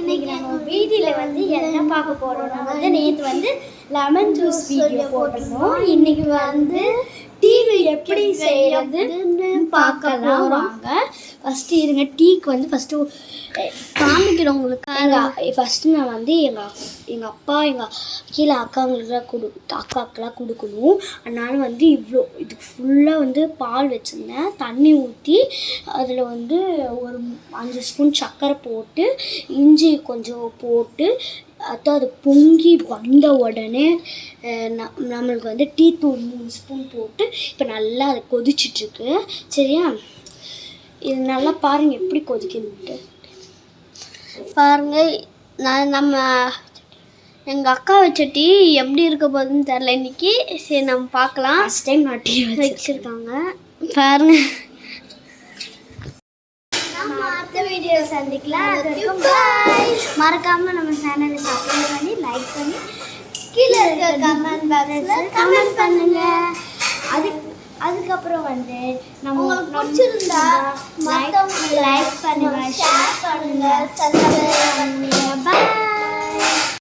இன்னைக்கு நம்ம வீடியோவில் வந்து என்ன பார்க்க போகிறோம். நம்ம வந்து நேற்று வந்து லெமன் ஜூஸ் வீடியோ போட்டிருந்தோம். இன்னைக்கு வந்து டீ எப்படி செய்யறதுன்னு பார்க்கலாம் வாங்க. ஃபஸ்ட்டு இருங்க, டீக்கு வந்து ஃபஸ்ட்டு காமிக்கிறோம் உங்களுக்கு. ஃபஸ்ட்டு நான் வந்து எங்கள் அப்பா கீழே அக்காக்கெலாம் கொடுக்கணும். அதனால வந்து இதுக்கு ஃபுல்லாக வந்து பால் வச்சுருந்தேன். தண்ணி ஊற்றி அதில் வந்து ஒரு 5 ஸ்பூன் சர்க்கரை போட்டு இஞ்சி கொஞ்சம் போட்டு அது பொங்கி வந்த உடனே நம்மளுக்கு வந்து டீ தூள் 3 ஸ்பூன் போட்டு இப்போ நல்லா அது கொதிச்சிட்ருக்கு. சரியா, இது நல்லா பாருங்கள் எப்படி கொதிக்கணுன்ட்டு பாருங்கள். நம்ம எங்கள் அக்கா வச்ச டீ எப்படி இருக்க போகுதுன்னு தெரில இன்னைக்கு. சரி நம்ம பார்க்கலாம். ஃபஸ்ட் டைம் நான் டீ வச்சுருக்காங்க பாருங்கள். நம்ம அடுத்த வீடியோ சந்திக்கலாம். அது வரைக்கும் பாய். மறக்காமல் நம்ம சேனலை சப்ஸ்கிரைப் பண்ணி லைக் பண்ணி கீழே இருக்க கமெண்ட் பாக்ஸில் கமெண்ட் பண்ணுங்கள். அதுக்கப்புறம் வந்து நம்ம உங்களுக்கு பிடிச்சிருந்தா லைக் பண்ணுங்கள், ஷேர் பண்ணுங்கள், சப்ஸ்கிரைப் பண்ணி